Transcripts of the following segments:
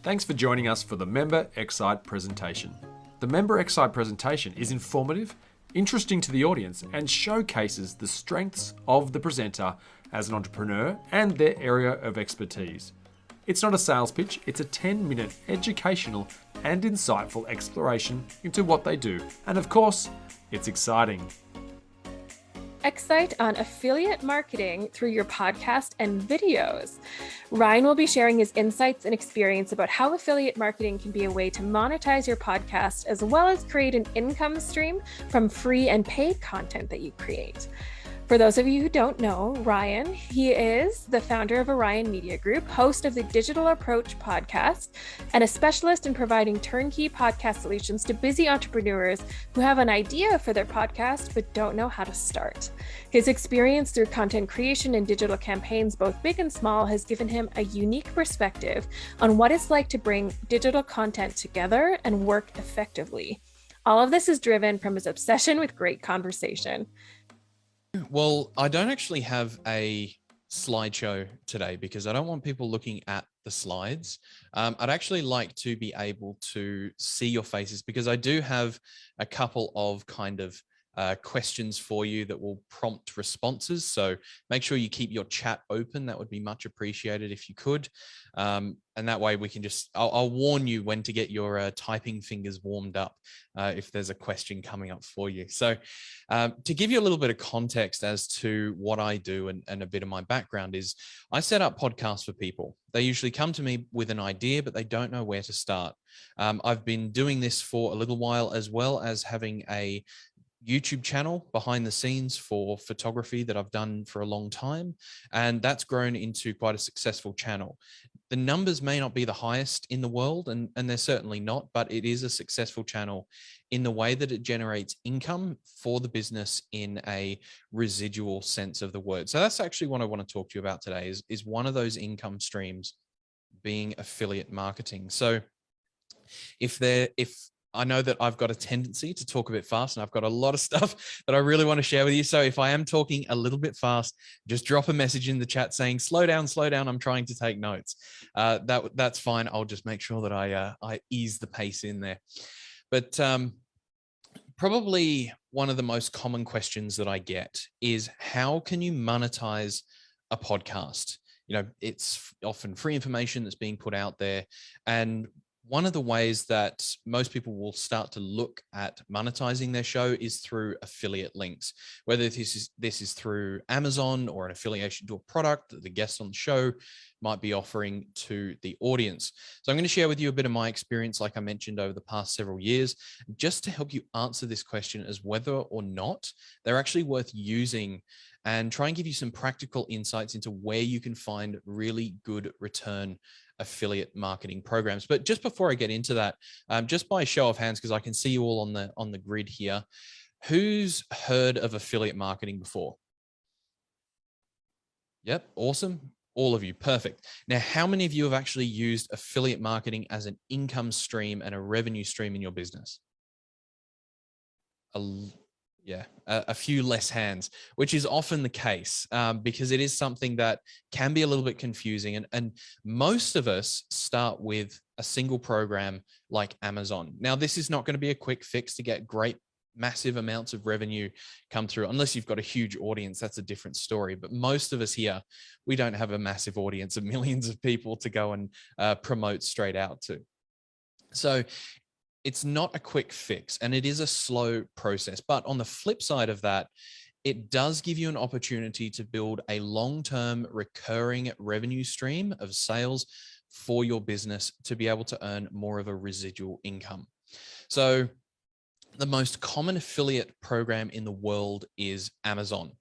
Thanks for joining us for the Member xCite presentation. The Member xCite presentation is informative, interesting to the audience, and showcases the strengths of the presenter as an entrepreneur and their area of expertise. It's not a sales pitch, it's a 10-minute educational and insightful exploration into what they do. And of course, it's exciting. xCite on affiliate marketing through your podcast and videos. Ryan will be sharing his insights and experience about how affiliate marketing can be a way to monetize your podcast, as well as create an income stream from free and paid content that you create. For those of you who don't know Ryan, he is the founder of Orion Media Group, host of the Digital Approach podcast, and a specialist in providing turnkey podcast solutions to busy entrepreneurs who have an idea for their podcast but don't know how to start. His experience through content creation and digital campaigns, both big and small, has given him a unique perspective on what it's like to bring digital content together and work effectively. All of this is driven from his obsession with great conversation. Well, I don't actually have a slideshow today because I don't want people looking at the slides. I'd actually like to be able to see your faces because I do have a couple of kind of questions for you that will prompt responses. So make sure you keep your chat open. That would be much appreciated if you could. And that way we can just, I'll warn you when to get your typing fingers warmed up if there's a question coming up for you. So to give you a little bit of context as to what I do and a bit of my background is I set up podcasts for people. They usually come to me with an idea, but they don't know where to start. I've been doing this for a little while, as well as having a YouTube channel behind the scenes for photography that I've done for a long time. And that's grown into quite a successful channel. The numbers may not be the highest in the world, and they're certainly not, but it is a successful channel in the way that it generates income for the business in a residual sense of the word. So that's actually what I want to talk to you about today is one of those income streams being affiliate marketing. So if I know that I've got a tendency to talk a bit fast, and I've got a lot of stuff that I really want to share with you. So if I am talking a little bit fast, just drop a message in the chat saying, slow down, I'm trying to take notes. That's fine. I'll just make sure that I ease the pace in there. But probably one of the most common questions that I get is, how can you monetize a podcast? You know, it's often free information that's being put out there. And one of the ways that most people will start to look at monetizing their show is through affiliate links, whether this is through Amazon or an affiliation to a product that the guest on the show might be offering to the audience. So I'm going to share with you a bit of my experience, like I mentioned, over the past several years, just to help you answer this question as whether or not they're actually worth using, and try and give you some practical insights into where you can find really good return affiliate marketing programs. But just before I get into that, just by a show of hands, because I can see you all on the grid here, who's heard of affiliate marketing before? Yep, awesome. All of you, perfect. Now, how many of you have actually used affiliate marketing as an income stream and a revenue stream in your business? A few less hands, which is often the case because it is something that can be a little bit confusing. And most of us start with a single program like Amazon. Now, this is not going to be a quick fix to get great, massive amounts of revenue come through, unless you've got a huge audience. That's a different story. But most of us here, we don't have a massive audience of millions of people to go and promote straight out to. So it's not a quick fix, and it is a slow process. But on the flip side of that, it does give you an opportunity to build a long-term recurring revenue stream of sales for your business to be able to earn more of a residual income. So the most common affiliate program in the world is Amazon.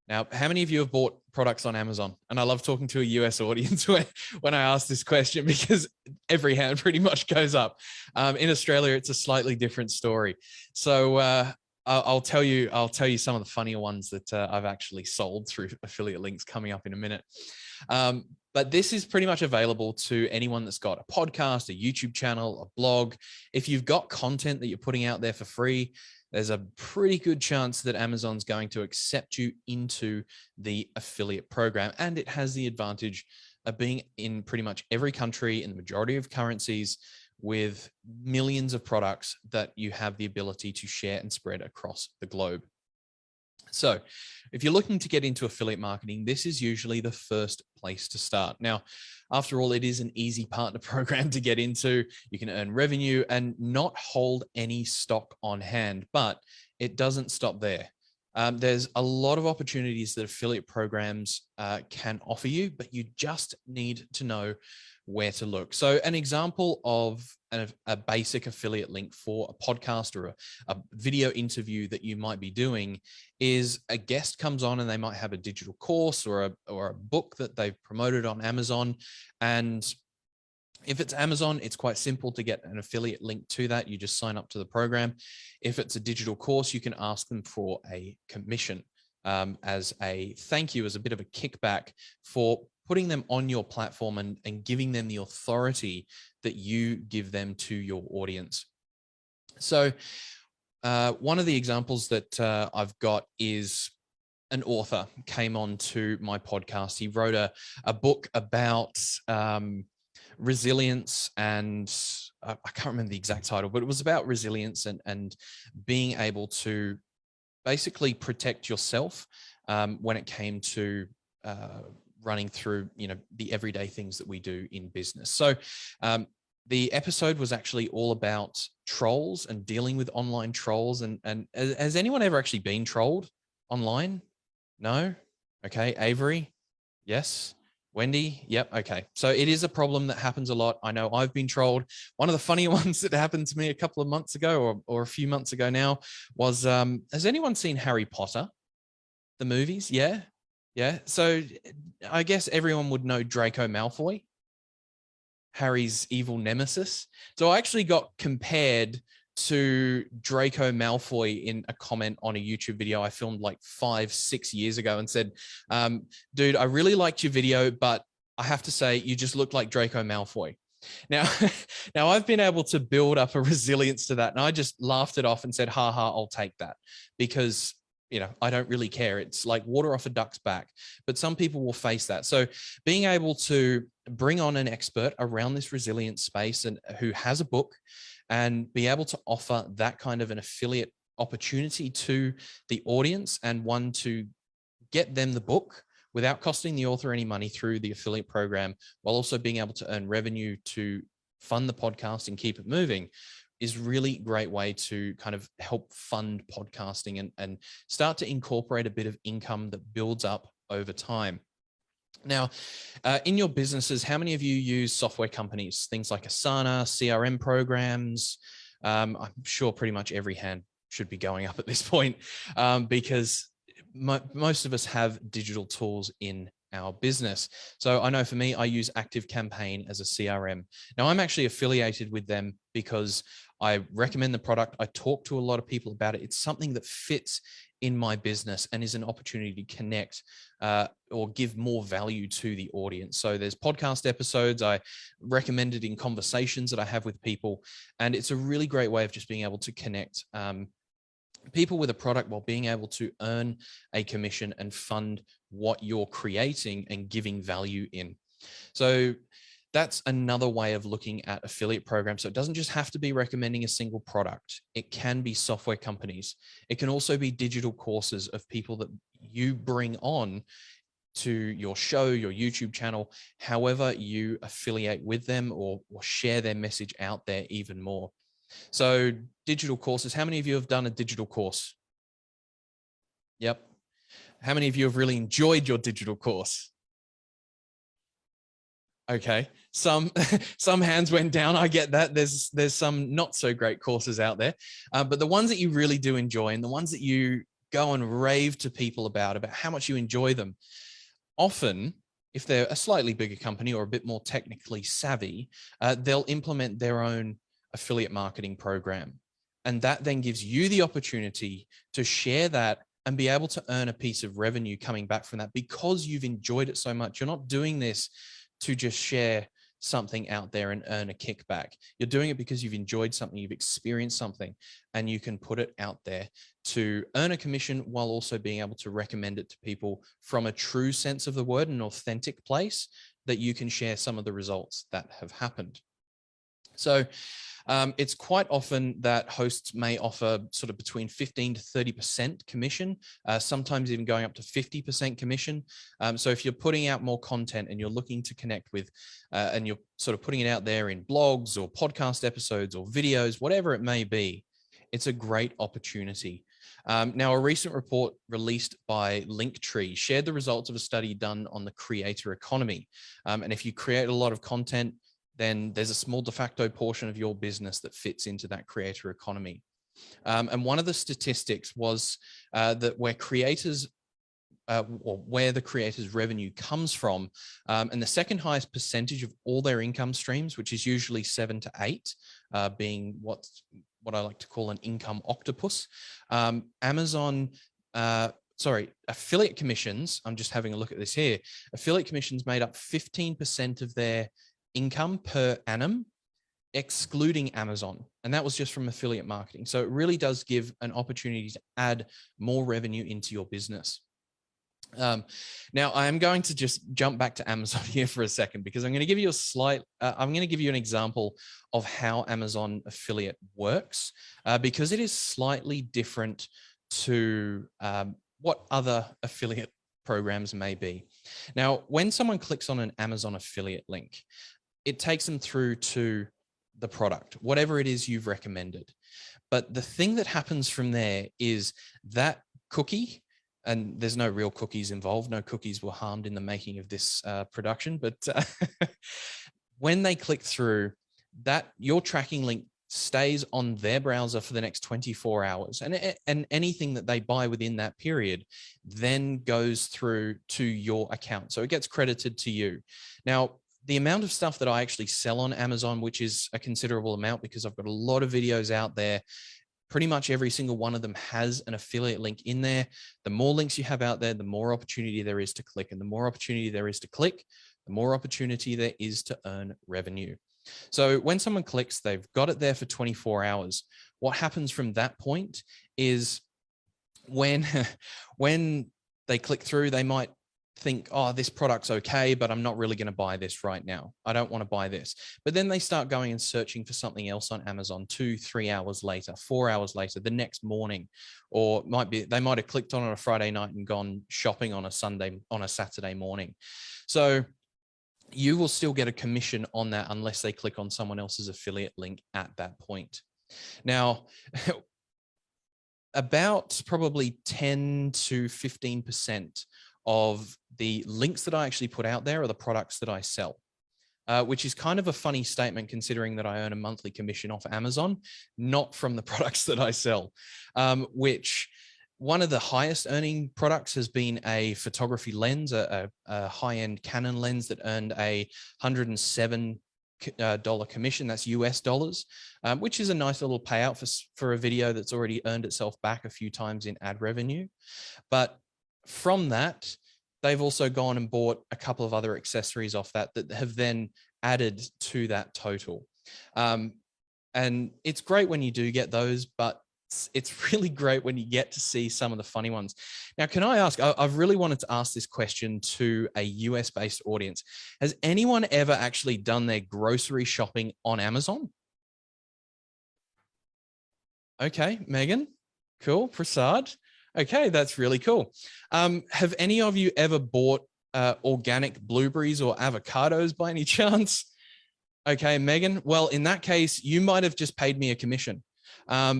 Now, how many of you have bought products on Amazon? And I love talking to a US audience when I ask this question, because every hand pretty much goes up. In Australia, it's a slightly different story. So I'll tell you some of the funnier ones that I've actually sold through affiliate links coming up in a minute. But this is pretty much available to anyone that's got a podcast, a YouTube channel, a blog. If you've got content that you're putting out there for free, there's a pretty good chance that Amazon's going to accept you into the affiliate program. And it has the advantage being in pretty much every country in the majority of currencies with millions of products that you have the ability to share and spread across the globe. So if you're looking to get into affiliate marketing, this is usually the first place to start. Now, after all, it is an easy partner program to get into. You can earn revenue and not hold any stock on hand, but it doesn't stop there. There's a lot of opportunities that affiliate programs can offer you, but you just need to know where to look. So an example of a basic affiliate link for a podcast or a video interview that you might be doing is a guest comes on and they might have a digital course or a book that they've promoted on Amazon. And if it's Amazon, it's quite simple to get an affiliate link to that. You just sign up to the program. If it's a digital course, you can ask them for a commission as a thank you, as a bit of a kickback for putting them on your platform and giving them the authority that you give them to your audience. So one of the examples that I've got is an author came on to my podcast. He wrote a book about resilience, and I can't remember the exact title, but it was about resilience and being able to basically protect yourself when it came to running through, the everyday things that we do in business. So the episode was actually all about trolls and dealing with online trolls. And has anyone ever actually been trolled online? No? Okay. Avery? Yes. Wendy? Yep. Okay. So it is a problem that happens a lot. I know I've been trolled. One of the funnier ones that happened to me a couple of months ago or a few months ago now was, has anyone seen Harry Potter? The movies? Yeah. Yeah. So I guess everyone would know Draco Malfoy, Harry's evil nemesis. So I actually got compared to Draco Malfoy in a comment on a YouTube video I filmed like 5-6 years ago and said, dude, I really liked your video, but I have to say you just look like Draco Malfoy. Now, I've been able to build up a resilience to that. And I just laughed it off and said, ha ha, I'll take that, because I don't really care. It's like water off a duck's back, but some people will face that. So being able to bring on an expert around this resilience space and who has a book and be able to offer that kind of an affiliate opportunity to the audience, and one to get them the book without costing the author any money through the affiliate program, while also being able to earn revenue to fund the podcast and keep it moving, is really great way to kind of help fund podcasting and start to incorporate a bit of income that builds up over time. Now, in your businesses, how many of you use software companies, things like Asana, CRM programs? I'm sure pretty much every hand should be going up at this point, because most of us have digital tools in our business. So I know for me, I use ActiveCampaign as a CRM. Now I'm actually affiliated with them because I recommend the product. I talk to a lot of people about it. It's something that fits in my business and is an opportunity to connect or give more value to the audience. So there's podcast episodes. I recommend it in conversations that I have with people. And it's a really great way of just being able to connect people with a product while being able to earn a commission and fund what you're creating and giving value in. So that's another way of looking at affiliate programs. So it doesn't just have to be recommending a single product. It can be software companies. It can also be digital courses of people that you bring on to your show, your YouTube channel, however you affiliate with them or share their message out there even more. So digital courses, how many of you have done a digital course? Yep. How many of you have really enjoyed your digital course? Okay, some hands went down. I get that. There's some not so great courses out there, but the ones that you really do enjoy and the ones that you go and rave to people about how much you enjoy them, often, if they're a slightly bigger company or a bit more technically savvy, they'll implement their own affiliate marketing program. And that then gives you the opportunity to share that and be able to earn a piece of revenue coming back from that because you've enjoyed it so much. You're not doing this to just share something out there and earn a kickback. You're doing it because you've enjoyed something, you've experienced something, and you can put it out there to earn a commission while also being able to recommend it to people from a true sense of the word, an authentic place, that you can share some of the results that have happened. So it's quite often that hosts may offer sort of between 15 to 30% commission, sometimes even going up to 50% commission. So if you're putting out more content and you're looking to connect with, and you're sort of putting it out there in blogs or podcast episodes or videos, whatever it may be, it's a great opportunity. Now, a recent report released by Linktree shared the results of a study done on the creator economy. And if you create a lot of content, then there's a small de facto portion of your business that fits into that creator economy. And one of the statistics was that where creators, or where the creator's revenue comes from, and the second highest percentage of all their income streams, which is usually 7 to 8, being what I like to call an income octopus. Affiliate commissions, I'm just having a look at this here. Affiliate commissions made up 15% of their income per annum, excluding Amazon. And that was just from affiliate marketing. So it really does give an opportunity to add more revenue into your business. Now I am going to just jump back to Amazon here for a second, because I'm going to give you an example of how Amazon affiliate works, because it is slightly different to what other affiliate programs may be. Now, when someone clicks on an Amazon affiliate link, it takes them through to the product, whatever it is you've recommended. But the thing that happens from there is that cookie, and there's no real cookies involved, no cookies were harmed in the making of this production, but when they click through, that your tracking link stays on their browser for the next 24 hours. And anything that they buy within that period then goes through to your account. So it gets credited to you. Now, the amount of stuff that I actually sell on Amazon, which is a considerable amount because I've got a lot of videos out there, pretty much every single one of them has an affiliate link in there. The more links you have out there, the more opportunity there is to click. And the more opportunity there is to click, the more opportunity there is to earn revenue. So when someone clicks, they've got it there for 24 hours. What happens from that point is when they click through, they might think, oh, this product's okay, but I'm not really going to buy this right now. I don't want to buy this. But then they start going and searching for something else on Amazon 2-3 hours later, 4 hours later, the next morning, or they might have clicked on a Friday night and gone shopping on a Saturday morning. So you will still get a commission on that unless they click on someone else's affiliate link at that point. Now, about probably 10 to 15% of the links that I actually put out there are the products that I sell, which is kind of a funny statement considering that I earn a monthly commission off Amazon, not from the products that I sell, which one of the highest earning products has been a photography lens, a high-end Canon lens that earned a $107 commission. That's US dollars, which is a nice little payout for a video that's already earned itself back a few times in ad revenue. But from that, they've also gone and bought a couple of other accessories off that have then added to that total. And it's great when you do get those, but it's really great when you get to see some of the funny ones. Now, can I ask, I've really wanted to ask this question to a US-based audience. Has anyone ever actually done their grocery shopping on Amazon? Okay, Megan, cool. Prasad, okay, that's really cool. Have any of you ever bought organic blueberries or avocados by any chance? Okay, Megan, well, in that case, you might have just paid me a commission.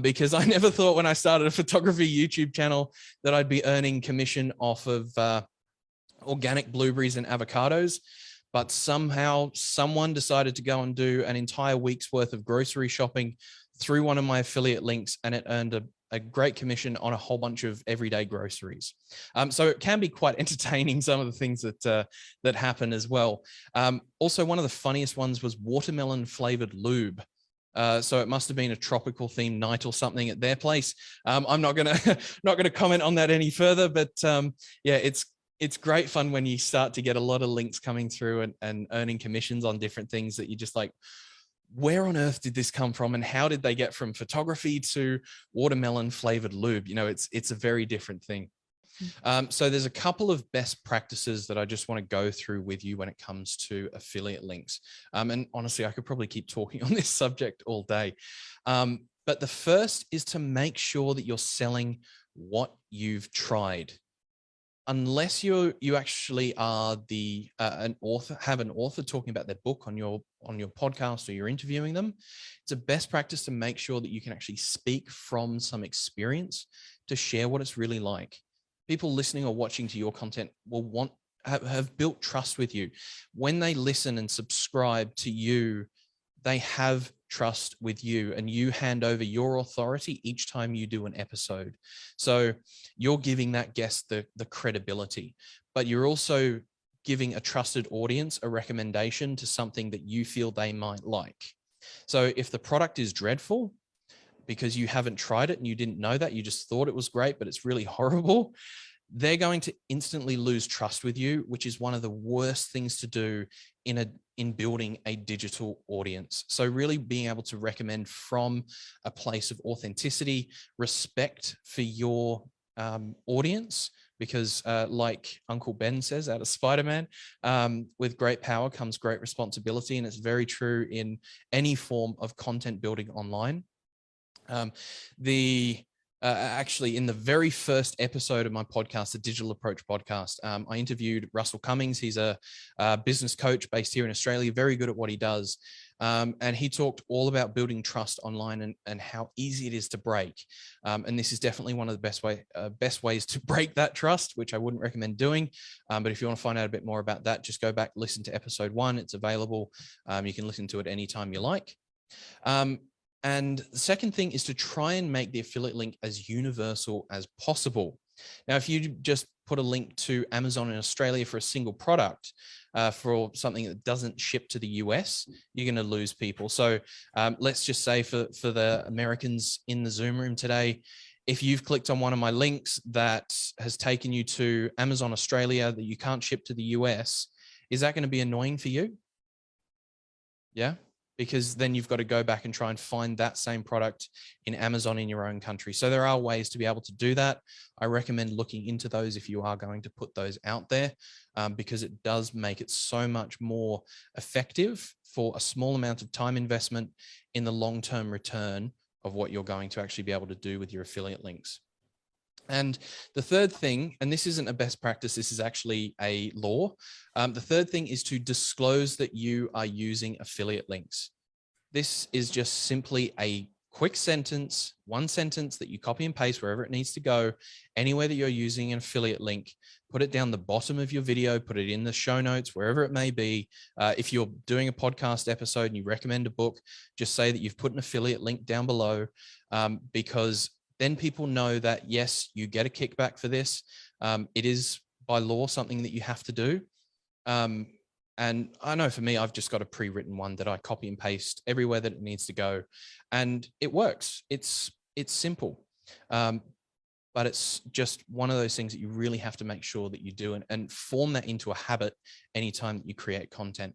Because I never thought when I started a photography YouTube channel that I'd be earning commission off of organic blueberries and avocados. But somehow someone decided to go and do an entire week's worth of grocery shopping through one of my affiliate links, and it earned a great commission on a whole bunch of everyday groceries. So it can be quite entertaining, some of the things that happen as well. Also, one of the funniest ones was watermelon flavored lube. So it must have been a tropical themed night or something at their place. I'm not gonna comment on that any further, but yeah, it's great fun when you start to get a lot of links coming through and earning commissions on different things that you just like, where on earth did this come from, and how did they get from photography to watermelon flavored lube? You know, it's a very different thing. So there's a couple of best practices that I just want to go through with you when it comes to affiliate links. And honestly, I could probably keep talking on this subject all day. But the first is to make sure that you're selling what you've tried. Unless you actually are an author, have an author talking about their book on your podcast, or you're interviewing them, it's a best practice to make sure that you can actually speak from some experience to share what it's really like. People listening or watching to your content will have built trust with you. When they listen and subscribe to you, they have trust with you, and you hand over your authority each time you do an episode. So you're giving that guest the credibility, but you're also giving a trusted audience a recommendation to something that you feel they might like. So if the product is dreadful because you haven't tried it and you didn't know that, you just thought it was great, but it's really horrible, they're going to instantly lose trust with you, which is one of the worst things to do in building a digital audience. So really being able to recommend from a place of authenticity, respect for your audience, because like Uncle Ben says out of Spider-Man, with great power comes great responsibility. And it's very true in any form of content building online. Actually, in the very first episode of my podcast, the Digital Approach podcast, I interviewed Russell Cummings. He's a business coach based here in Australia, very good at what he does. And he talked all about building trust online and how easy it is to break. And this is definitely one of the best ways to break that trust, which I wouldn't recommend doing. But if you want to find out a bit more about that, just go back, listen to episode 1. It's available. You can listen to it anytime you like. And the second thing is to try and make the affiliate link as universal as possible. Now, if you just put a link to Amazon in Australia for a single product, for something that doesn't ship to the US, you're going to lose people. So let's just say for the Americans in the Zoom room today, if you've clicked on one of my links that has taken you to Amazon Australia that you can't ship to the US, is that going to be annoying for you? Yeah. Because then you've got to go back and try and find that same product in Amazon in your own country. So there are ways to be able to do that. I recommend looking into those if you are going to put those out there, because it does make it so much more effective for a small amount of time investment in the long-term return of what you're going to actually be able to do with your affiliate links. And the third thing, and this isn't a best practice, this is actually a law. The third thing is to disclose that you are using affiliate links. This is just simply a quick sentence, one sentence that you copy and paste wherever it needs to go, anywhere that you're using an affiliate link, put it down the bottom of your video, put it in the show notes, wherever it may be. If you're doing a podcast episode and you recommend a book, just say that you've put an affiliate link down below, because then people know that, yes, you get a kickback for this. It is by law something that you have to do. And I know for me, I've just got a pre-written one that I copy and paste everywhere that it needs to go. And it works. It's simple. But it's just one of those things that you really have to make sure that you do and form that into a habit anytime that you create content.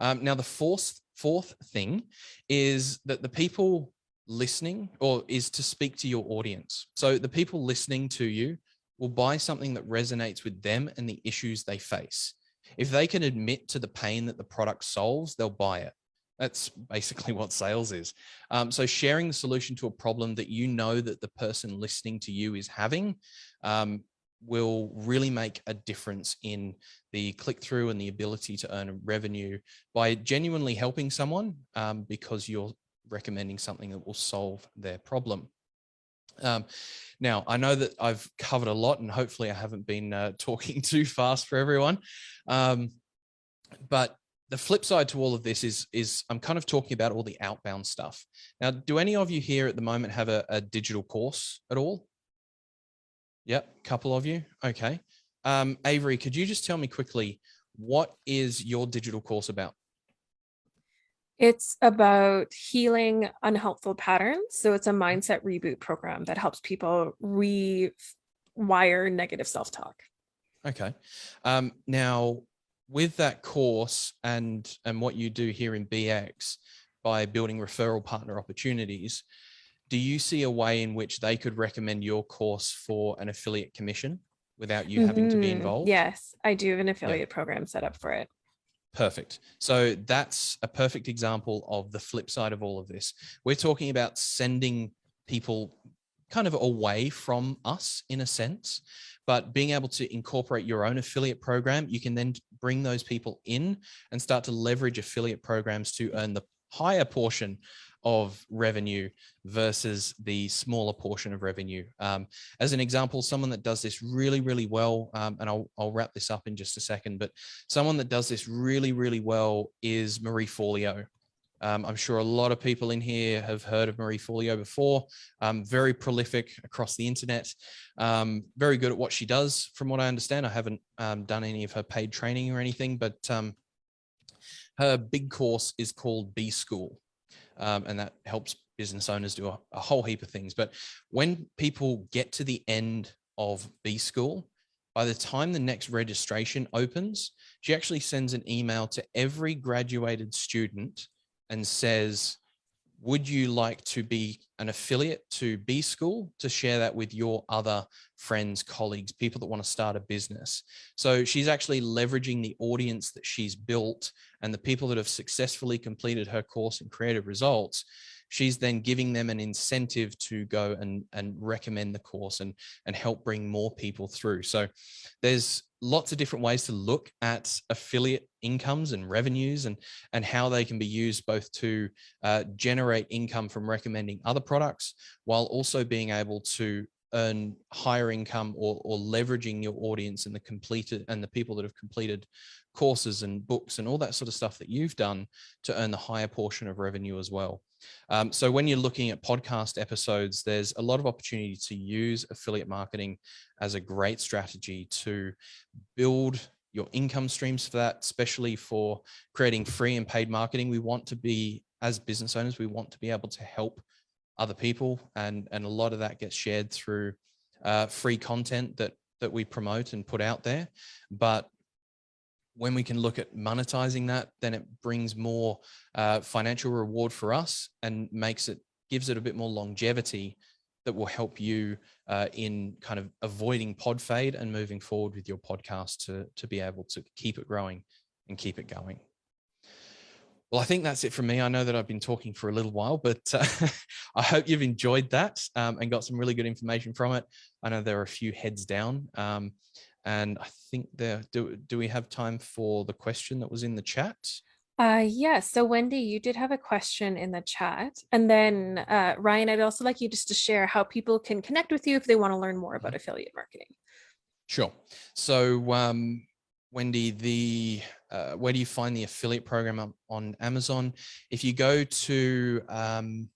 Now, the fourth thing is that the people listening, or is to speak to your audience. So the people listening to you will buy something that resonates with them and the issues they face. If they can admit to the pain that the product solves, they'll buy it. That's basically what sales is. So sharing the solution to a problem that you know that the person listening to you is having will really make a difference in the click-through and the ability to earn revenue by genuinely helping someone, because you're recommending something that will solve their problem. Now, I know that I've covered a lot and hopefully I haven't been talking too fast for everyone. But the flip side to all of this is I'm kind of talking about all the outbound stuff. Now, do any of you here at the moment have a digital course at all? Yep, a couple of you. Okay. Avery, could you just tell me quickly, what is your digital course about? It's about healing unhelpful patterns. So it's a mindset reboot program that helps people rewire negative self-talk. Okay. Now, with that course and what you do here in BX by building referral partner opportunities, do you see a way in which they could recommend your course for an affiliate commission? without you having to be involved? Yes, I do have an affiliate program set up for it. Perfect. So that's a perfect example of the flip side of all of this. We're talking about sending people kind of away from us in a sense, but being able to incorporate your own affiliate program, you can then bring those people in and start to leverage affiliate programs to earn the higher portion of revenue versus the smaller portion of revenue. As an example, someone that does this really, really well, and I'll wrap this up in just a second, but someone that does this really, really well is Marie Forleo. I'm sure a lot of people in here have heard of Marie Forleo before. Very prolific across the internet, very good at what she does. From what I understand, I haven't done any of her paid training or anything, but her big course is called B School. And that helps business owners do a whole heap of things. But when people get to the end of B School, by the time the next registration opens, she actually sends an email to every graduated student and says, would you like to be an affiliate to B School to share that with your other friends, colleagues, people that want to start a business? So she's actually leveraging the audience that she's built and the people that have successfully completed her course and created results. She's then giving them an incentive to go and recommend the course and help bring more people through. So there's lots of different ways to look at affiliate incomes and revenues and how they can be used both to generate income from recommending other products while also being able to earn higher income or leveraging your audience and the people that have completed courses and books and all that sort of stuff that you've done to earn the higher portion of revenue as well. So when you're looking at podcast episodes, there's a lot of opportunity to use affiliate marketing as a great strategy to build your income streams for that, especially for creating free and paid marketing. We want to be, as business owners, we want to be able to help other people. And a lot of that gets shared through free content that we promote and put out there. But when we can look at monetizing that, then it brings more financial reward for us and gives it a bit more longevity that will help you in kind of avoiding pod fade and moving forward with your podcast to be able to keep it growing and keep it going. Well, I think that's it from me. I know that I've been talking for a little while, but I hope you've enjoyed that and got some really good information from it. I know there are a few heads down. And I think do we have time for the question that was in the chat? Yes. So Wendy, you did have a question in the chat. And then Ryan, I'd also like you just to share how people can connect with you if they want to learn more about affiliate marketing. Sure. So Wendy, where do you find the affiliate program on Amazon? If you go to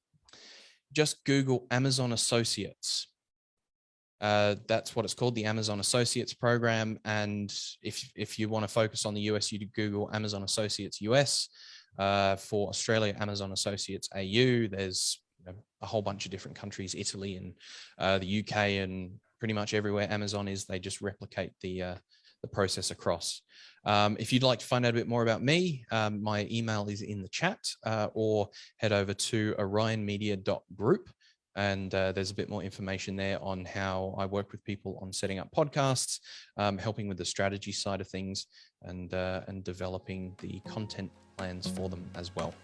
just Google Amazon Associates, that's what it's called, the Amazon Associates program. And if you want to focus on the US, you Google Amazon Associates US. For Australia, Amazon Associates AU. There's a whole bunch of different countries, Italy and the UK, and pretty much everywhere Amazon is, they just replicate the process across. If you'd like to find out a bit more about me, my email is in the chat, or head over to orionmedia.group. And there's a bit more information there on how I work with people on setting up podcasts, helping with the strategy side of things, and developing the content plans for them as well.